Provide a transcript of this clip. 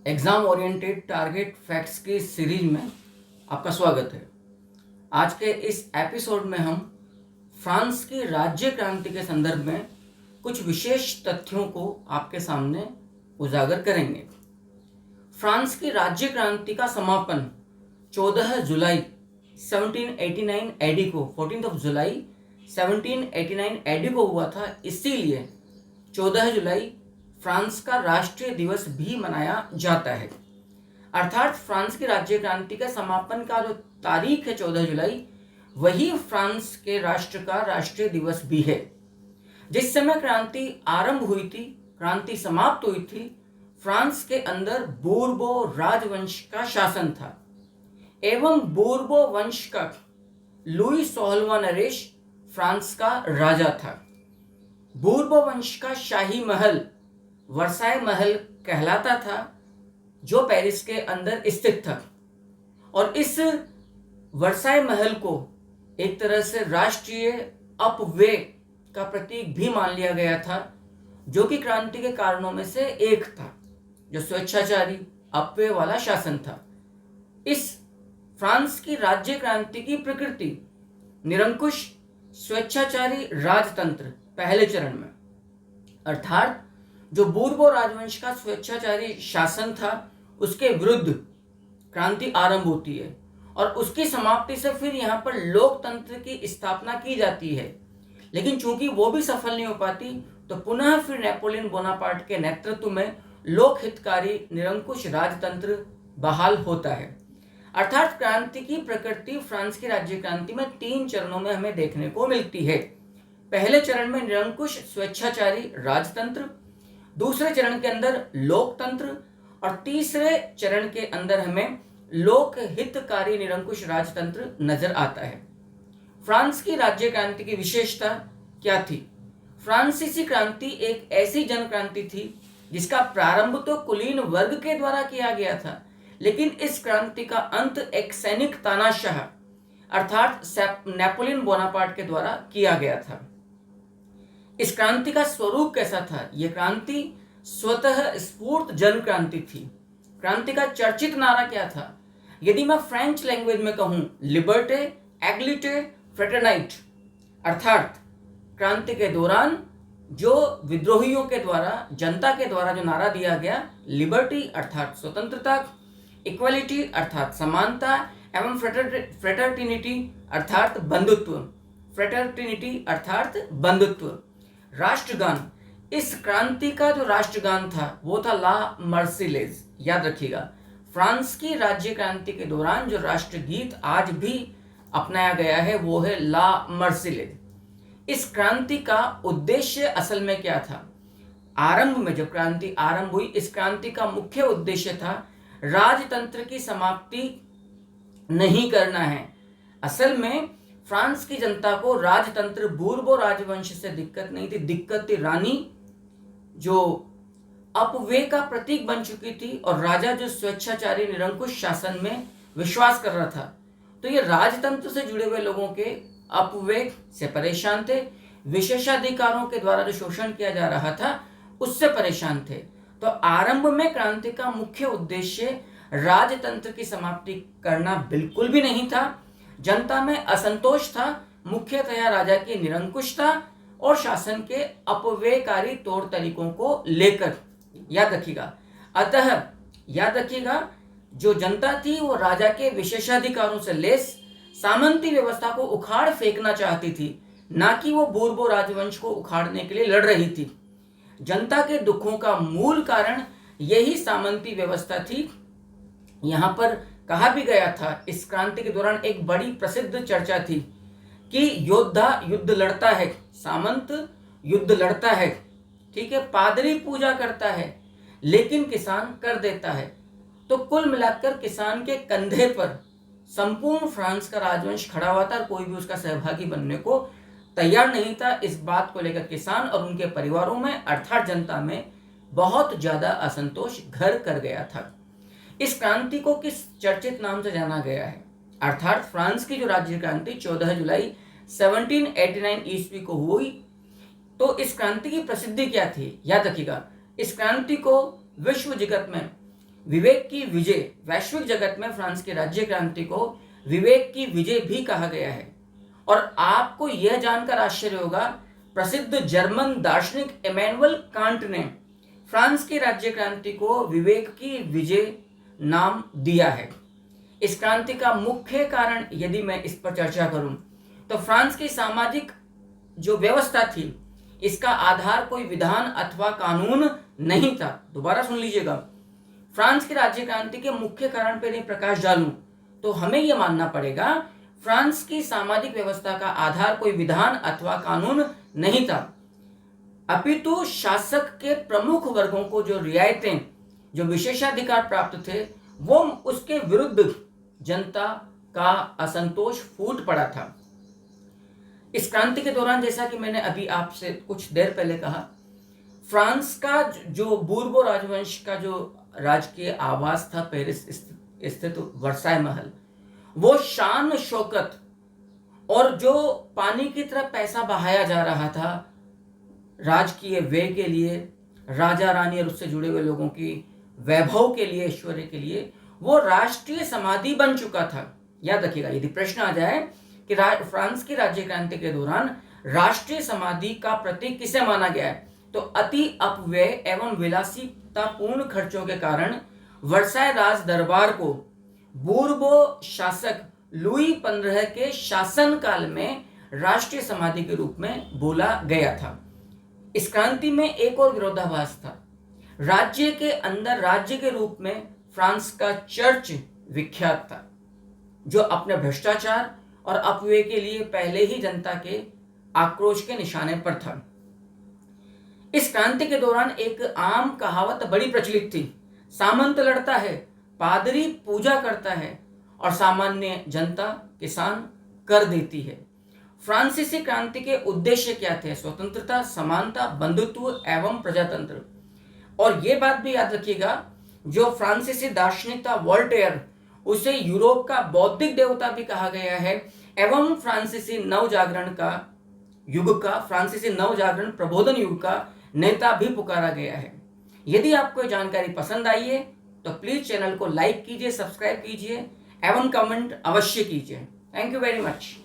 Exam oriented target facts की series में आपका स्वागत है। आज के इस एपिसोड में हम फ्रांस की राज्य क्रांति के संदर्भ में कुछ विशेष तथ्यों को आपके सामने उजागर करेंगे। फ्रांस की राज्य क्रांति का समापन 14 जुलाई 1789 एडी को 14 जुलाई 1789 एडी को हुआ था। इसीलिए 14 जुलाई फ्रांस का राष्ट्रीय दिवस भी मनाया जाता है। अर्थात फ्रांस की राज्य क्रांति के समापन का जो तारीख है 14 जुलाई, वही फ्रांस के राष्ट्र का राष्ट्रीय दिवस भी है। जिस समय क्रांति आरंभ हुई थी, क्रांति समाप्त हुई थी, फ्रांस के अंदर बूर्बो राजवंश का शासन था एवं बूर्बो वंश का लुई 16वां नरेश फ्रांस का राजा था। बूर्बो वंश का शाही महल वर्साय महल कहलाता था, जो पेरिस के अंदर स्थित था। और इस वर्साय महल को एक तरह से राष्ट्रीय अपव्यय का प्रतीक भी मान लिया गया था, जो कि क्रांति के कारणों में से एक था, जो स्वेच्छाचारी अपव्यय वाला शासन था। इस फ्रांस की राज्य क्रांति की प्रकृति निरंकुश स्वेच्छाचारी राजतंत्र पहले चरण में, अर्थात जो बूर्बो राजवंश का स्वेच्छाचारी शासन था, उसके विरुद्ध क्रांति आरंभ होती है और उसकी समाप्ति से फिर यहाँ पर लोकतंत्र की स्थापना की जाती है। लेकिन चूंकि वो भी सफल नहीं हो पाती, तो पुनः फिर नेपोलियन बोनापार्ट के नेतृत्व में लोकहितकारी निरंकुश राजतंत्र बहाल होता है। अर्थात क्रांति की प्रकृति फ्रांस की राज्य क्रांति में 3 चरणों में हमें देखने को मिलती है। पहले चरण में निरंकुश स्वेच्छाचारी राजतंत्र, दूसरे चरण के अंदर लोकतंत्र और तीसरे चरण के अंदर हमें लोकहितकारी निरंकुश राजतंत्र नजर आता है। फ्रांस की राज्य क्रांति की विशेषता क्या थी? फ्रांसीसी क्रांति एक ऐसी जन क्रांति थी जिसका प्रारंभ तो कुलीन वर्ग के द्वारा किया गया था, लेकिन इस क्रांति का अंत एक सैनिक तानाशाह अर्थात नेपोलियन बोनापार्ट के द्वारा किया गया था। इस क्रांति का स्वरूप कैसा था? यह क्रांति स्वतः स्फूर्त जन क्रांति थी। क्रांति का चर्चित नारा क्या था? यदि मैं फ्रेंच लैंग्वेज में कहूं, लिबर्टे, एग्लिटे, फ्रेटरनाइट, अर्थात क्रांति के दौरान जो विद्रोहियों के द्वारा, जनता के द्वारा जो नारा दिया गया, लिबर्टी अर्थात स्वतंत्रता, इक्वलिटी अर्थात समानता एवं फ्रेटर्निटी अर्थात बंधुत्व, फ्रेटर्निटी अर्थात बंधुत्व। राष्ट्रगान, इस क्रांति का जो राष्ट्रगान था वो था ला मर्सिलेज। याद रखिएगा, फ्रांस की राज्य क्रांति के दौरान जो राष्ट्रगीत आज भी अपनाया गया है वो है ला मर्सिलेज। इस क्रांति का उद्देश्य असल में क्या था? आरंभ में जब क्रांति आरंभ हुई, इस क्रांति का मुख्य उद्देश्य था राजतंत्र की समाप्ति नहीं करना है। असल में फ्रांस की जनता को राजतंत्र बूर्बो राजवंश से दिक्कत नहीं थी, दिक्कत थी रानी जो अपव्यय का प्रतीक बन चुकी थी और राजा जो स्वेच्छाचारी निरंकुश शासन में विश्वास कर रहा था। तो ये राजतंत्र से जुड़े हुए लोगों के अपव्यय से परेशान थे, विशेषाधिकारों के द्वारा जो शोषण किया जा रहा था उससे परेशान थे। तो आरंभ में क्रांति का मुख्य उद्देश्य राजतंत्र की समाप्ति करना बिल्कुल भी नहीं था। जनता में असंतोष था, मुख्यतया राजा की निरंकुशता और शासन के अपव्ययकारी तौर तरीकों को लेकर। याद रखिएगा, अतः याद रखिएगा, जो जनता थी वो राजा के विशेषाधिकारों से लेस सामंती व्यवस्था को उखाड़ फेंकना चाहती थी, ना कि वो बूर्बो राजवंश को उखाड़ने के लिए लड़ रही थी। जनता के दुखों का मूल कारण यही सामंती व्यवस्था थी। यहां पर कहा भी गया था, इस क्रांति के दौरान एक बड़ी प्रसिद्ध चर्चा थी कि योद्धा युद्ध लड़ता है, सामंत युद्ध लड़ता है, ठीक है, पादरी पूजा करता है, लेकिन किसान कर देता है। तो कुल मिलाकर किसान के कंधे पर संपूर्ण फ्रांस का राजवंश खड़ा हुआ था और कोई भी उसका सहभागी बनने को तैयार नहीं था। इस बात को लेकर किसान और उनके परिवारों में अर्थात जनता में बहुत ज्यादा असंतोष घर कर गया था। इस क्रांति को किस चर्चित नाम से जाना गया है? अर्थात फ्रांस की जो राज्य क्रांति 14 जुलाई 1789 ईस्वी को हुई, तो इस क्रांति की प्रसिद्धि क्या थी? याद रखिएगा, इस क्रांति को विश्व जगत में विवेक की विजय, वैश्विक जगत में फ्रांस की राज्य क्रांति को विवेक की विजय भी कहा गया है। और आपको यह जानकर आश्चर्य होगा, प्रसिद्ध जर्मन दार्शनिक इमैनुअल कांट ने फ्रांस की राज्य क्रांति को विवेक की विजय नाम दिया है। इस क्रांति का मुख्य कारण यदि मैं इस पर चर्चा करूं तो फ्रांस की सामाजिक जो व्यवस्था थी, इसका आधार कोई विधान अथवा कानून नहीं था। दोबारा सुन लीजिएगा, फ्रांस की राज्य क्रांति के मुख्य कारण पर नहीं प्रकाश डालूं तो हमें यह मानना पड़ेगा फ्रांस की सामाजिक व्यवस्था का आधार कोई विधान अथवा कानून नहीं था, अपितु शासक के प्रमुख वर्गों को जो रियायतें, जो विशेषाधिकार प्राप्त थे, वो उसके विरुद्ध जनता का असंतोष फूट पड़ा था। इस क्रांति के दौरान, जैसा कि मैंने अभी आपसे कुछ देर पहले कहा, फ्रांस का जो बूर्बो राजवंश का जो राजकीय आवास था पेरिस स्थित वर्साय महल, वो शान शौकत और जो पानी की तरह पैसा बहाया जा रहा था राजकीय व्यय के लिए, राजा रानी और उससे जुड़े हुए लोगों की वैभव के लिए, ऐश्वर्य के लिए, वो राष्ट्रीय समाधि बन चुका था। याद रखिएगा, यदि प्रश्न आ जाए कि फ्रांस की राज्य क्रांति के दौरान राष्ट्रीय समाधि का प्रतीक किसे माना गया है, तो अति अपव्यय एवं विलासितापूर्ण खर्चों के कारण वर्साय राज दरबार को बूर्बो शासक लुई 15 के शासन काल में राष्ट्रीय समाधि के रूप में बोला गया था। इस क्रांति में एक और विरोधाभास था। राज्य के अंदर राज्य के रूप में फ्रांस का चर्च विख्यात था, जो अपने भ्रष्टाचार और अपव्यय के लिए पहले ही जनता के आक्रोश के निशाने पर था। इस क्रांति के दौरान एक आम कहावत बड़ी प्रचलित थी, सामंत लड़ता है, पादरी पूजा करता है और सामान्य जनता, किसान कर देती है। फ्रांसीसी क्रांति के उद्देश्य क्या थे? स्वतंत्रता, समानता, बंधुत्व एवं प्रजातंत्र। और यह बात भी याद रखिएगा, जो फ्रांसीसी दार्शनिक था वोल्टेयर, उसे यूरोप का बौद्धिक देवता भी कहा गया है एवं फ्रांसीसी नवजागरण प्रबोधन युग का नेता भी पुकारा गया है। यदि आपको जानकारी पसंद आई है तो प्लीज चैनल को लाइक कीजिए, सब्सक्राइब कीजिए एवं कमेंट अवश्य कीजिए। Thank you very much.